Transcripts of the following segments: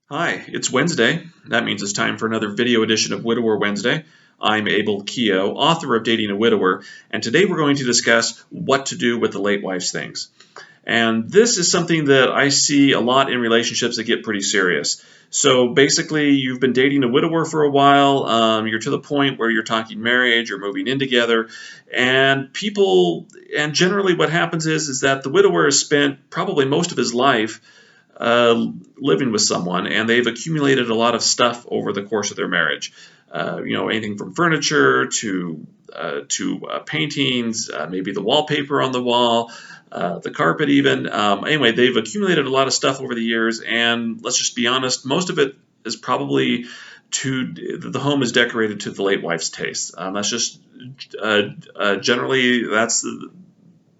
Hi, it's Wednesday. That means it's time for another video edition of Widower Wednesday. I'm Abel Keogh, author of Dating a Widower, and today we're going to discuss what to do with the late wife's things. And this is something that I see a lot in relationships that get pretty serious. So basically, you've been dating a widower for a while, you're to the point where you're talking marriage, you're moving in together, and generally what happens is that the widower has spent probably most of his life living with someone, and they've accumulated a lot of stuff over the course of their marriage. Anything from furniture to paintings, maybe the wallpaper on the wall, the carpet even. Anyway, they've accumulated a lot of stuff over the years, and let's just be honest, most of it is probably the home is decorated to the late wife's taste. That's just generally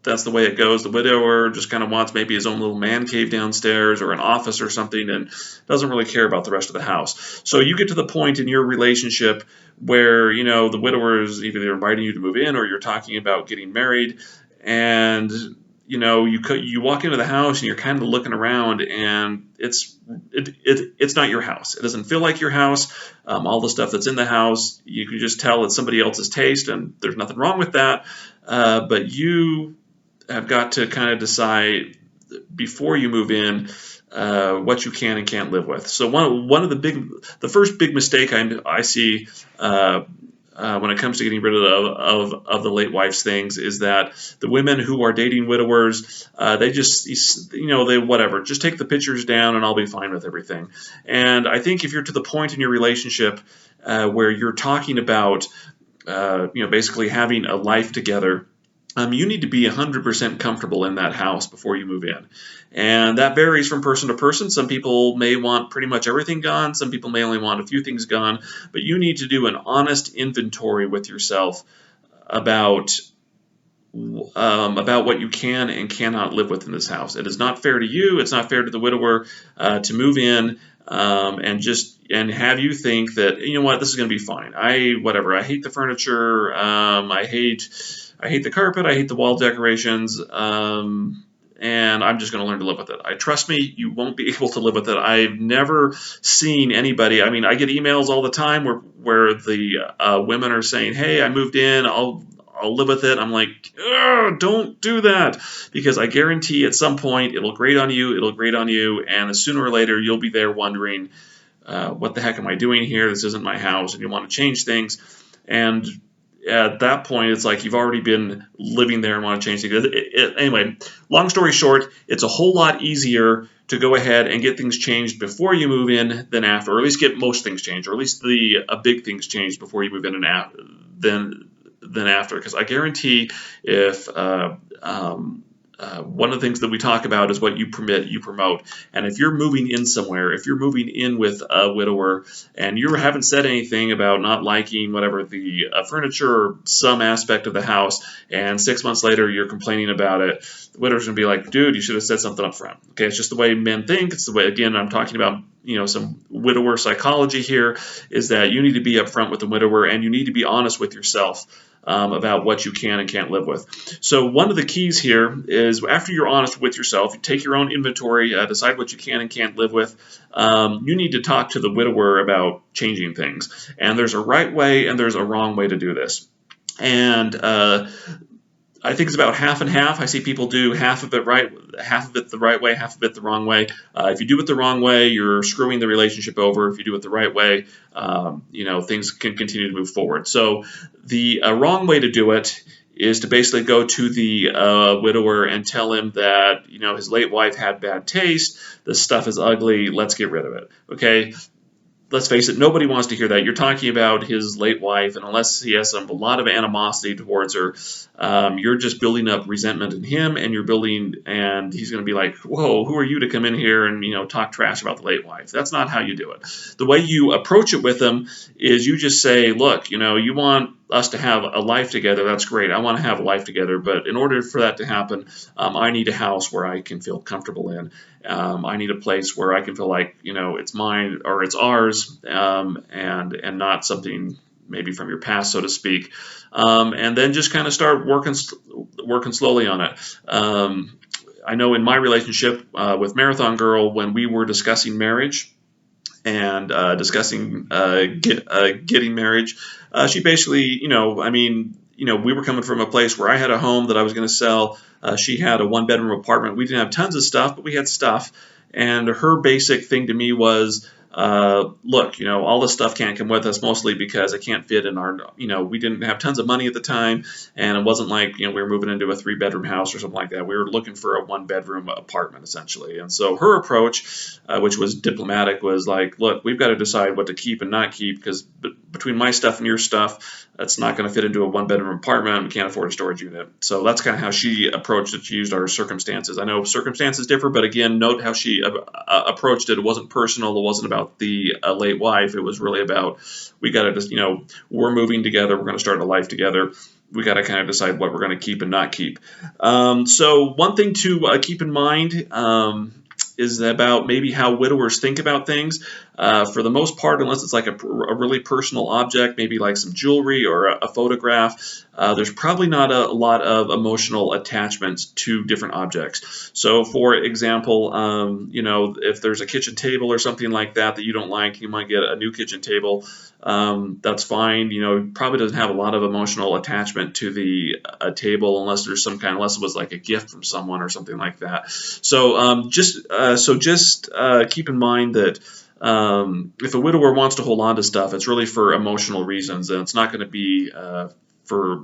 that's the way it goes. The widower just kind of wants maybe his own little man cave downstairs or an office or something and doesn't really care about the rest of the house. So you get to the point in your relationship where, the widower is either inviting you to move in or you're talking about getting married, and you walk into the house and you're kind of looking around, and it's not your house. It doesn't feel like your house. All the stuff that's in the house, you can just tell it's somebody else's taste, and there's nothing wrong with that. But you have got to kind of decide before you move in what you can and can't live with. So one of the first big mistake I see when it comes to getting rid of the late wife's things is that the women who are dating widowers, they just they whatever, just take the pictures down and I'll be fine with everything. And I think if you're to the point in your relationship where you're talking about basically having a life together, you need to be 100% comfortable in that house before you move in. And that varies from person to person. Some people may want pretty much everything gone. Some people may only want a few things gone. But you need to do an honest inventory with yourself about what you can and cannot live with in this house. It is not fair to you. It's not fair to the widower to move in and have you think that, you know what, this is going to be fine. I hate the furniture. I hate the carpet. I hate the wall decorations. And I'm just going to learn to live with it. Trust me, you won't be able to live with it. I've never seen anybody. I mean, I get emails all the time where the women are saying, "Hey, I moved in. I'll live with it." I'm like, don't do that, because I guarantee at some point it'll grate on you. It'll grate on you, and sooner or later you'll be there wondering, what the heck am I doing here? This isn't my house, and you want to change things. And at that point, it's like you've already been living there and want to change things. Anyway, long story short, it's a whole lot easier to go ahead and get things changed before you move in than after, or at least get most things changed, or at least the big things changed before you move in than after. Because I guarantee if one of the things that we talk about is what you permit, you promote. And if you're moving in somewhere, if you're moving in with a widower and you haven't said anything about not liking whatever the furniture or some aspect of the house, and 6 months later you're complaining about it, the widower's going to be like, dude, you should have said something up front. Okay, it's just the way men think. It's the way, again, I'm talking about some widower psychology here, is that you need to be upfront with the widower and you need to be honest with yourself about what you can and can't live with. So one of the keys here is, after you're honest with yourself, you take your own inventory, decide what you can and can't live with. You need to talk to the widower about changing things. And there's a right way and there's a wrong way to do this. And I think it's about half and half. I see people do half of it right, half of it the right way, half of it the wrong way. If you do it the wrong way, you're screwing the relationship over. If you do it the right way, things can continue to move forward. So the wrong way to do it is to basically go to the widower and tell him that his late wife had bad taste. This stuff is ugly. Let's get rid of it. Okay. Let's face it, nobody wants to hear that. You're talking about his late wife, and unless he has a lot of animosity towards her, you're just building up resentment in him, and and he's going to be like, whoa, who are you to come in here and talk trash about the late wife? That's not how you do it. The way you approach it with him is you just say, look, you want us to have a life together. That's great. I want to have a life together, but in order for that to happen, I need a house where I can feel comfortable in. I need a place where I can feel like it's mine or it's ours, and not something maybe from your past, so to speak. And then just kind of start working slowly on it. I know in my relationship with Marathon Girl, when we were discussing marriage, and discussing getting marriage. She basically, we were coming from a place where I had a home that I was going to sell. She had a one-bedroom apartment. We didn't have tons of stuff, but we had stuff. And her basic thing to me was, look, all this stuff can't come with us, mostly because it can't fit in our, we didn't have tons of money at the time, and it wasn't like, we were moving into a 3-bedroom house or something like that. We were looking for a 1-bedroom apartment, essentially. And so her approach, which was diplomatic, was like, look, we've got to decide what to keep and not keep, because between my stuff and your stuff, that's not going to fit into a 1-bedroom apartment. We can't afford a storage unit. So that's kind of how she approached it. She used our circumstances. I know circumstances differ, but again, note how she approached it. It wasn't personal. It wasn't about the late wife. It was really about, we got to just, we're moving together. We're going to start a life together. We got to kind of decide what we're going to keep and not keep. So one thing to keep in mind is about maybe how widowers think about things. For the most part, unless it's like a really personal object, maybe like some jewelry or a photograph, there's probably not a lot of emotional attachments to different objects. So for example, if there's a kitchen table or something like that that you don't like, you might get a new kitchen table. That's fine. Probably doesn't have a lot of emotional attachment to the table unless there's unless it was like a gift from someone or something like that. So just keep in mind that if a widower wants to hold on to stuff, it's really for emotional reasons, and it's not going to be for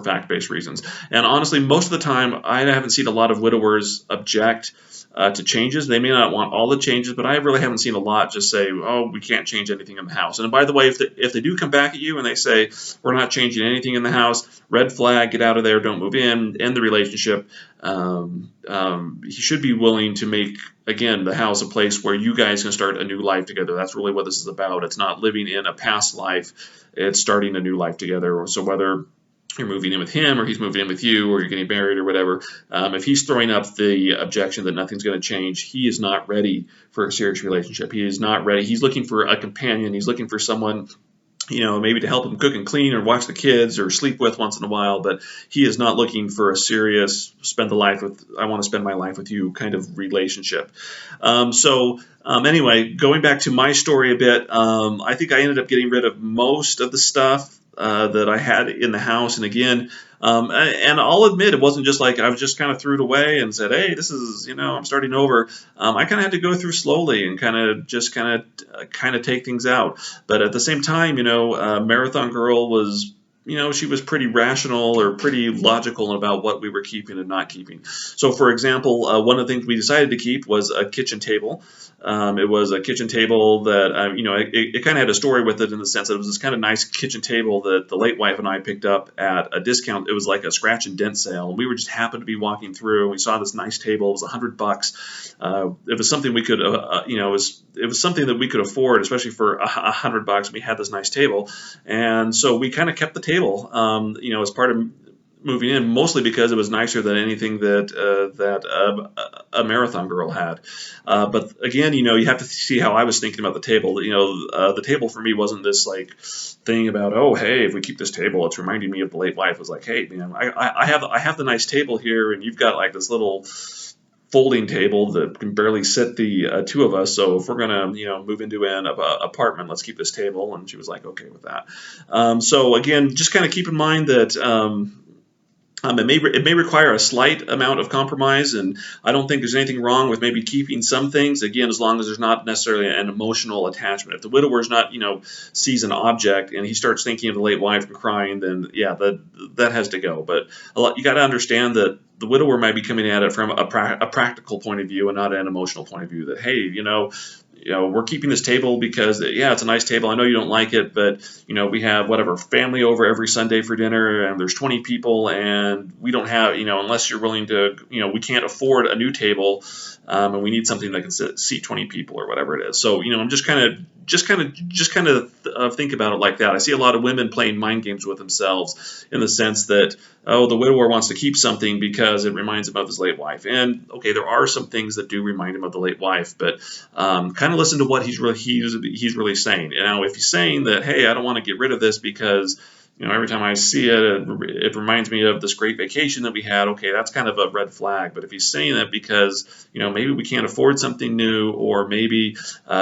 fact-based reasons. And honestly, most of the time, I haven't seen a lot of widowers object to changes. They may not want all the changes, but I really haven't seen a lot just say, oh, we can't change anything in the house. And by the way, if they do come back at you and they say, we're not changing anything in the house, red flag, get out of there, don't move in, end the relationship. He should be willing to make, again, the house a place where you guys can start a new life together. That's really what this is about. It's not living in a past life. It's starting a new life together. So whether you're moving in with him or he's moving in with you or you're getting married or whatever, if he's throwing up the objection that nothing's going to change, he is not ready for a serious relationship. He is not ready. He's looking for a companion. He's looking for someone, maybe to help him cook and clean or watch the kids or sleep with once in a while, but he is not looking for a serious I want to spend my life with you kind of relationship. Anyway, going back to my story a bit, I think I ended up getting rid of most of the stuff that I had in the house. And again, and I'll admit, it wasn't just like I was just kind of threw it away and said, hey, this is, I'm starting over. I kind of had to go through slowly and kind of take things out. But at the same time, Marathon Girl was, she was pretty rational or pretty logical about what we were keeping and not keeping. So, for example, one of the things we decided to keep was a kitchen table. It was a kitchen table that, it kind of had a story with it in the sense that it was this kind of nice kitchen table that the late wife and I picked up at a discount. It was like a scratch and dent sale, and we were just happened to be walking through, and we saw this nice table. It was $100. It was something we could, it was something that we could afford, especially for $100. We had this nice table, and so we kind of kept the table, as part of moving in, mostly because it was nicer than anything that a Marathon Girl had. But again, you have to see how I was thinking about the table. The table for me wasn't this like thing about, oh, hey, if we keep this table, it's reminding me of the late wife. It was like, hey, I have the nice table here, and you've got like this little folding table that can barely sit the two of us. So if we're gonna, move into an apartment, let's keep this table. And she was like, okay with that. So again, just kind of keep in mind that it may require a slight amount of compromise, and I don't think there's anything wrong with maybe keeping some things, again, as long as there's not necessarily an emotional attachment. If the widower's not, sees an object and he starts thinking of the late wife and crying, then yeah, that has to go. But you got to understand that the widower might be coming at it from a practical point of view and not an emotional point of view. That, hey, we're keeping this table because, yeah, it's a nice table. I know you don't like it, but, we have family over every Sunday for dinner, and there's 20 people, and we don't have, unless you're willing to, we can't afford a new table, and we need something that can seat 20 people or whatever it is. So, I'm just kind of think about it like that. I see a lot of women playing mind games with themselves in the sense that, oh, the widower wants to keep something because it reminds him of his late wife. And okay, there are some things that do remind him of the late wife, but kind of listen to what he's really saying. Now, if he's saying that, hey, I don't want to get rid of this because every time I see it, it reminds me of this great vacation that we had. Okay, that's kind of a red flag. But if he's saying that because, maybe we can't afford something new, or maybe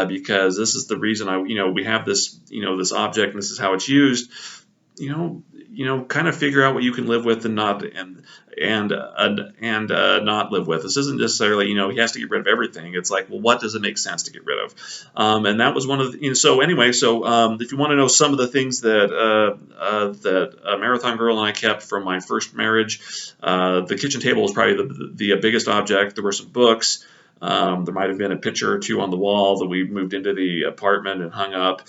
because this is the reason we have this, this object and this is how it's used, kind of figure out what you can live with and not not live with. This isn't necessarily, he has to get rid of everything. It's like, well, what does it make sense to get rid of? And that was one of the, so anyway, if you want to know some of the things that Marathon Girl and I kept from my first marriage, the kitchen table was probably the biggest object. There were some books. There might have been a picture or two on the wall that we moved into the apartment and hung up.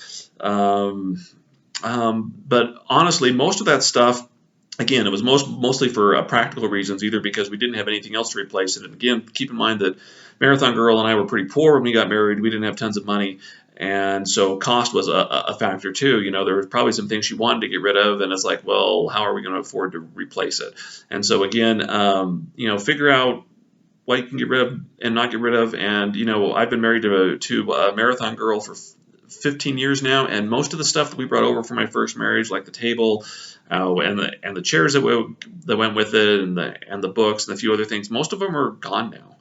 But honestly, most of that stuff, again, it was mostly for practical reasons, either because we didn't have anything else to replace it. And again, keep in mind that Marathon Girl and I were pretty poor when we got married. We didn't have tons of money. And so cost was a factor too. There was probably some things she wanted to get rid of, and it's like, well, how are we going to afford to replace it? And so again, figure out what you can get rid of and not get rid of. And I've been married to a Marathon Girl for 15 years now, and most of the stuff that we brought over from my first marriage, like the table and the chairs that went with it, and the books and a few other things, most of them are gone now.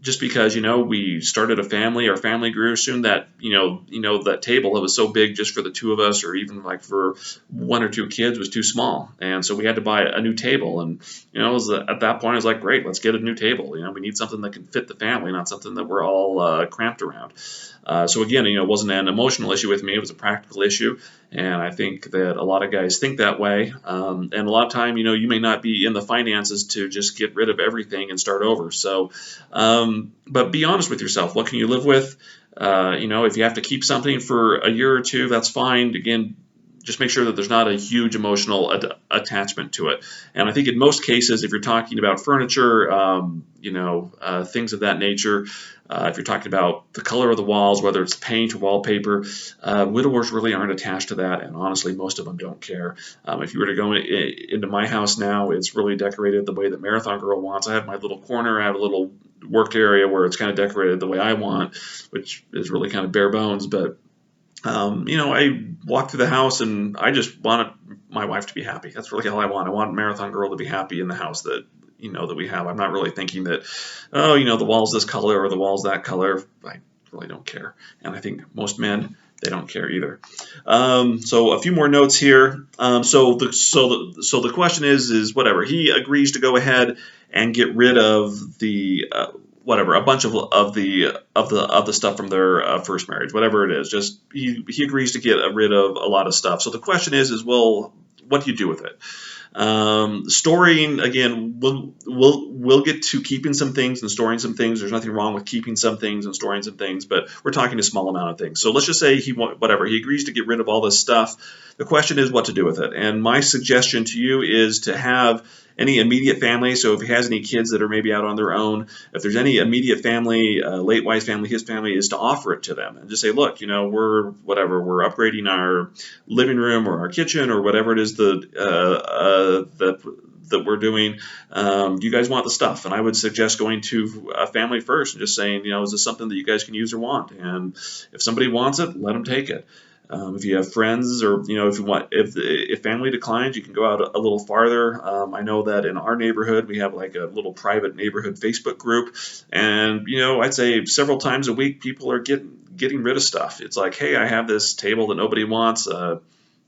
Just because we started a family, our family grew. Soon that that table that was so big just for the two of us, or even like for one or two kids, was too small, and so we had to buy a new table. And at that point I was like, great, let's get a new table. We need something that can fit the family, not something that we're all cramped around. So again, it wasn't an emotional issue with me; it was a practical issue, and I think that a lot of guys think that way. And a lot of time, you may not be in the finances to just get rid of everything and start over. So, but be honest with yourself. What can you live with? If you have to keep something for a year or two, that's fine. Again, just make sure that there's not a huge emotional attachment to it. And I think in most cases, if you're talking about furniture, things of that nature, if you're talking about the color of the walls, whether it's paint or wallpaper, widowers really aren't attached to that, and honestly, most of them don't care. If you were to go into my house now, it's really decorated the way that Marathon Girl wants. I have my little corner, I have a little work area where it's kind of decorated the way I want, which is really kind of bare bones, but I walk through the house and I just want my wife to be happy. That's really all I want. I want Marathon Girl to be happy in the house that we have. I'm not really thinking that, the wall's this color or the wall's that color. I really don't care. And I think most men, they don't care either. So a few more notes here. So the question is whatever. He agrees to go ahead and get rid of the a bunch of the stuff from their first marriage, whatever it is. Just he agrees to get rid of a lot of stuff. So the question is well, what do you do with it? Storing, again, we'll get to keeping some things and storing some things. There's nothing wrong with keeping some things and storing some things, but we're talking a small amount of things. So let's just say he agrees to get rid of all this stuff. The question is what to do with it. And my suggestion to you is to have any immediate family. So if he has any kids that are maybe out on their own, if there's any immediate family, late wife's family, his family, is to offer it to them and just say, look, we're upgrading our living room or our kitchen or whatever it is that we're doing. Do you guys want the stuff? And I would suggest going to a family first and just saying, is this something that you guys can use or want? And if somebody wants it, let them take it. If you have friends, or if family declines, you can go out a little farther. I know that in our neighborhood we have like a little private neighborhood Facebook group, and I'd say several times a week people are getting rid of stuff. It's like, hey, I have this table that nobody wants.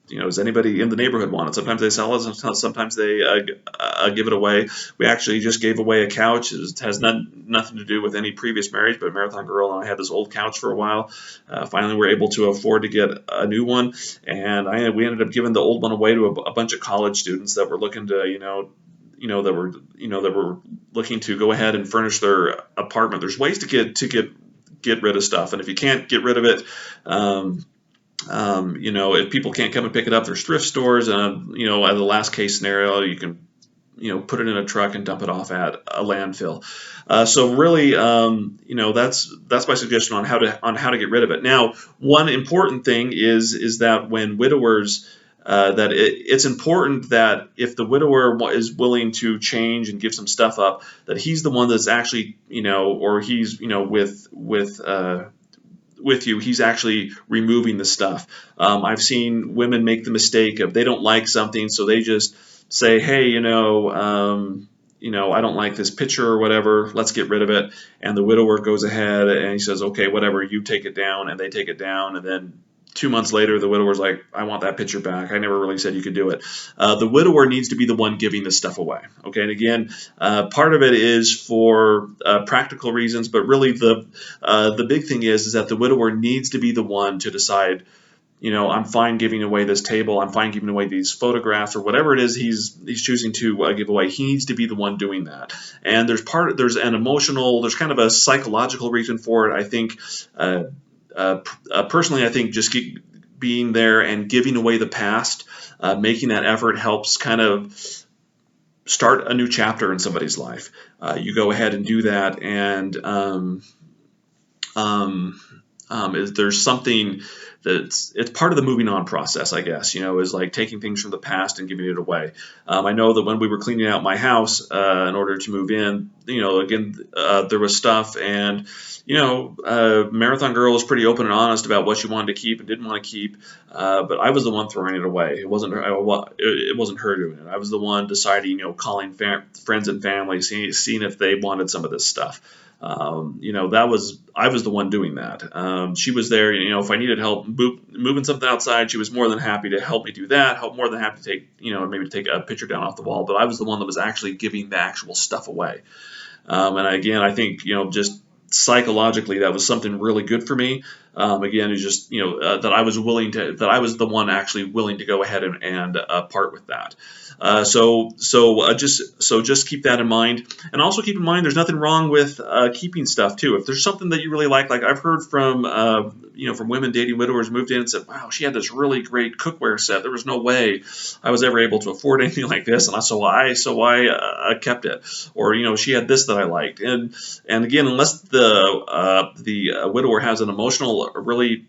Does anybody in the neighborhood want it? Sometimes they sell it, sometimes they give it away. We actually just gave away a couch. It has nothing to do with any previous marriage, but Marathon Girl and I had this old couch for a while. Finally, we were able to afford to get a new one, and we ended up giving the old one away to a bunch of college students that were looking to, that were looking to go ahead and furnish their apartment. There's ways to get rid of stuff, and if you can't get rid of it, if people can't come and pick it up, there's thrift stores. And as a last case scenario, you can put it in a truck and dump it off at a landfill. So really, that's my suggestion on how to get rid of it. Now, one important thing is that when widowers, that it's important that if the widower is willing to change and give some stuff up, that he's the one that's actually, or he's, with with you, he's actually removing the stuff. I've seen women make the mistake of they don't like something, so they just say, hey, I don't like this picture or whatever, let's get rid of it. And the widower goes ahead and he says, okay, whatever, you take it down, and they take it down, and then 2 months later, the widower's like, I want that picture back. I never really said you could do it. The widower needs to be the one giving this stuff away. Okay, and again, part of it is for practical reasons, but really the big thing is that the widower needs to be the one to decide, I'm fine giving away this table, I'm fine giving away these photographs, or whatever it is he's choosing to give away. He needs to be the one doing that. And there's an emotional, there's kind of a psychological reason for it. I think, personally, I think just being there and giving away the past, making that effort helps kind of start a new chapter in somebody's life. You go ahead and do that, and there's something it's part of the moving on process, I guess, is like taking things from the past and giving it away. I know that when we were cleaning out my house in order to move in, again, there was stuff, and Marathon Girl was pretty open and honest about what she wanted to keep and didn't want to keep, but I was the one throwing it away. It wasn't her doing it. I was the one deciding, calling friends and family, seeing if they wanted some of this stuff. I was the one doing that. She was there, if I needed help moving something outside, she was more than happy to help me do that, more than happy to take, maybe take a picture down off the wall, but I was the one that was actually giving the actual stuff away. And again, I think, just psychologically, that was something really good for me. Again, it's just, that I was the one actually willing to go ahead and part with that. Just keep that in mind, and also keep in mind there's nothing wrong with keeping stuff too. If there's something that you really like I've heard from from women dating widowers, moved in and said, wow, she had this really great cookware set. There was no way I was ever able to afford anything like this, and so I kept it. Or she had this that I liked, and again, unless the widower has an really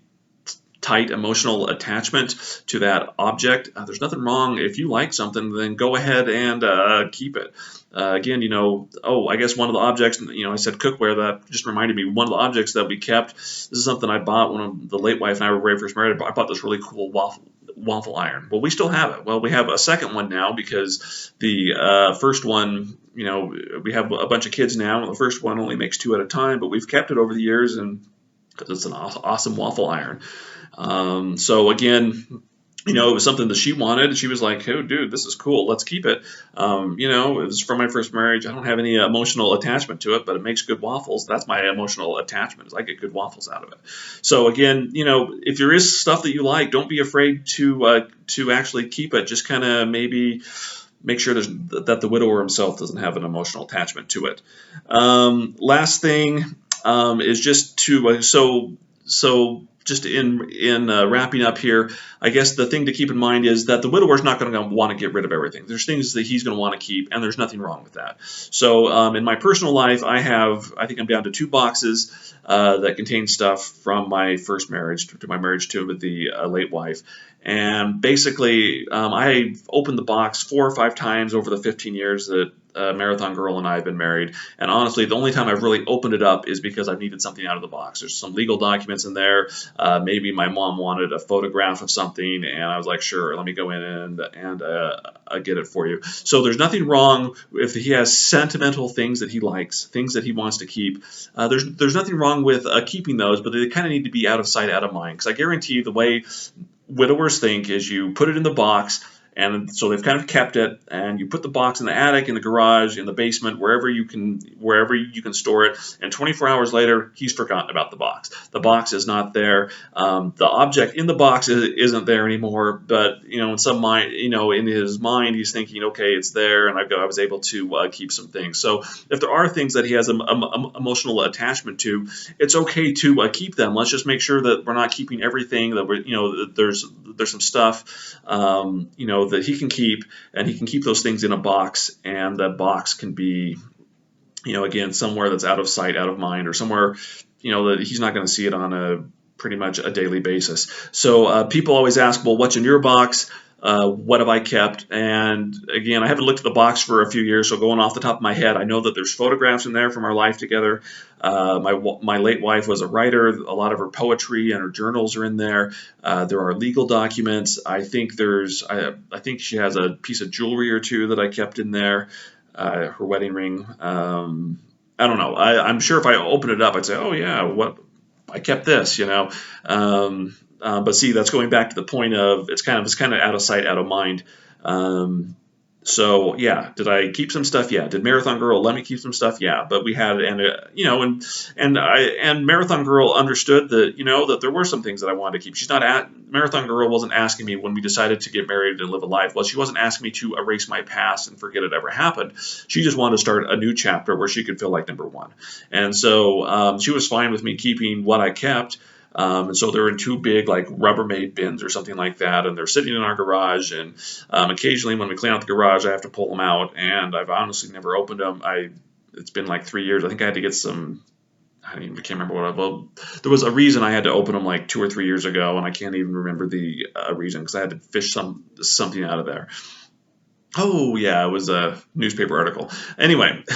tight emotional attachment to that object, there's nothing wrong. If you like something, then go ahead and keep it. Again, I guess one of the objects, I said cookware, that just reminded me, one of the objects that we kept, this is something I bought when the late wife and I were very first married. I bought this really cool waffle iron. Well, we still have it. Well, we have a second one now because the first one, we have a bunch of kids now, and the first one only makes 2 at a time, but we've kept it over the years, and because it's an awesome waffle iron. So again, it was something that she wanted. She was like, "Oh, dude, this is cool. Let's keep it." It was from my first marriage. I don't have any emotional attachment to it, but it makes good waffles. That's my emotional attachment, is I get good waffles out of it. So again, if there is stuff that you like, don't be afraid to actually keep it. Just kind of maybe make sure that the widower himself doesn't have an emotional attachment to it. Last thing is just to just in wrapping up here, I guess the thing to keep in mind is that the widower's not going to want to get rid of everything. There's things that he's going to want to keep, and there's nothing wrong with that. So in my personal life, I think I'm down to 2 boxes that contain stuff from my first marriage to my marriage to the late wife. And basically, I opened the box 4 or 5 times over the 15 years that Marathon Girl and I have been married. And honestly, the only time I've really opened it up is because I've needed something out of the box. There's some legal documents in there. Maybe my mom wanted a photograph of something, and I was like, sure, let me go in and get it for you. So there's nothing wrong if he has sentimental things that he likes, things that he wants to keep. There's nothing wrong with keeping those, but they kind of need to be out of sight, out of mind. Because I guarantee you, the way widowers think is you put it in the box, and so they've kind of kept it, and you put the box in the attic, in the garage, in the basement, wherever you can store it, and 24 hours later, he's forgotten about the box. The box is not there. The object in the box isn't there anymore, but in some mind, in his mind, he's thinking, okay, it's there, and I was able to keep some things. So if there are things that he has an emotional attachment to, it's okay to keep them. Let's just make sure that we're not keeping everything, that we're, that there's some stuff, that he can keep, and he can keep those things in a box, and that box can be, again, somewhere that's out of sight, out of mind, or somewhere, that he's not going to see it on pretty much a daily basis. So people always ask, well, what's in your box? what have I kept? And again, I haven't looked at the box for a few years, so going off the top of my head, I know that there's photographs in there from our life together. My late wife was a writer. A lot of her poetry and her journals are in there. There are legal documents. I think I think she has a piece of jewelry or two that I kept in there. Her wedding ring. I don't know. I'm sure if I open it up, I'd say, oh yeah, what I kept this, but see, that's going back to the point of it's kind of out of sight, out of mind. So yeah, did I keep some stuff? Yeah. Did Marathon Girl let me keep some stuff? Yeah. But we had, and Marathon Girl understood that, that there were some things that I wanted to keep. Marathon Girl wasn't asking me when we decided to get married and live a life. Well, she wasn't asking me to erase my past and forget it ever happened. She just wanted to start a new chapter where she could feel like number one. And so she was fine with me keeping what I kept. And so they're in two big like Rubbermaid bins or something like that, and they're sitting in our garage. And occasionally when we clean out the garage, I have to pull them out, and I've honestly never opened them. It's been like 3 years. I think I had to get some. I can't remember well, there was a reason I had to open them like 2 or 3 years ago, and I can't even remember the reason because I had to fish something out of there. Oh yeah, it was a newspaper article. Anyway, but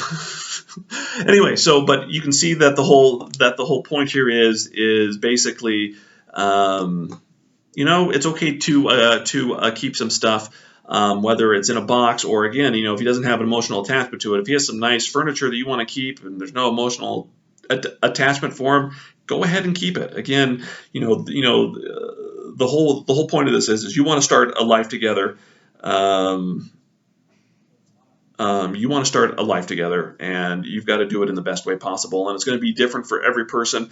you can see that the whole point here is basically, it's okay to keep some stuff, whether it's in a box or again, if he doesn't have an emotional attachment to it. If he has some nice furniture that you want to keep and there's no emotional attachment for him, go ahead and keep it. Again, the whole point of this is you want to start a life together. You want to start a life together, and you've got to do it in the best way possible. And it's going to be different for every person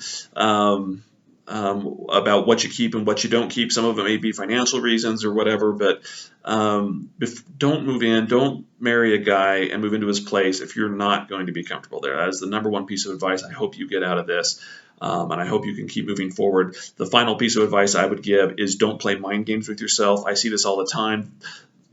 about what you keep and what you don't keep. Some of it may be financial reasons or whatever, but don't move in, don't marry a guy and move into his place if you're not going to be comfortable there. That is the number one piece of advice I hope you get out of this. And I hope you can keep moving forward. The final piece of advice I would give is don't play mind games with yourself. I see this all the time.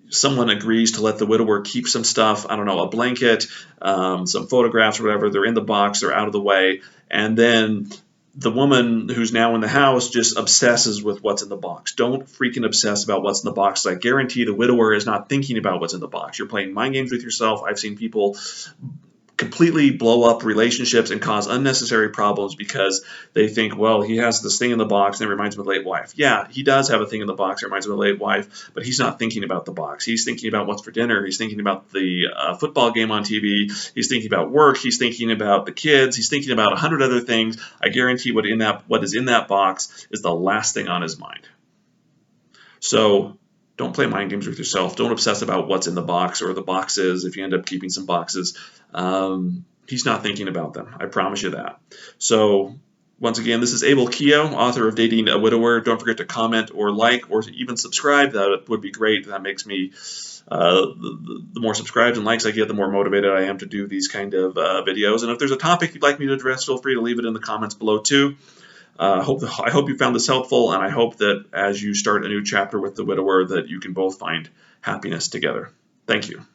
Someone agrees to let the widower keep some stuff, I don't know, a blanket, some photographs or whatever. They're in the box, they're out of the way. And then the woman who's now in the house just obsesses with what's in the box. Don't freaking obsess about what's in the box. I guarantee the widower is not thinking about what's in the box. You're playing mind games with yourself. I've seen people completely blow up relationships and cause unnecessary problems because they think, well, he has this thing in the box and it reminds him of a late wife. Yeah, he does have a thing in the box that reminds him of a late wife, but he's not thinking about the box. He's thinking about what's for dinner. He's thinking about the football game on TV. He's thinking about work. He's thinking about the kids. He's thinking about 100 other things. I guarantee what is in that box is the last thing on his mind. So don't play mind games with yourself. Don't obsess about what's in the box or the boxes if you end up keeping some boxes. He's not thinking about them. I promise you that. So once again, this is Abel Keogh, author of Dating a Widower. Don't forget to comment or like or even subscribe. That would be great. That makes me, the more subscribes and likes I get, the more motivated I am to do these kind of videos. And if there's a topic you'd like me to address, feel free to leave it in the comments below too. I hope you found this helpful, and I hope that as you start a new chapter with the widower that you can both find happiness together. Thank you.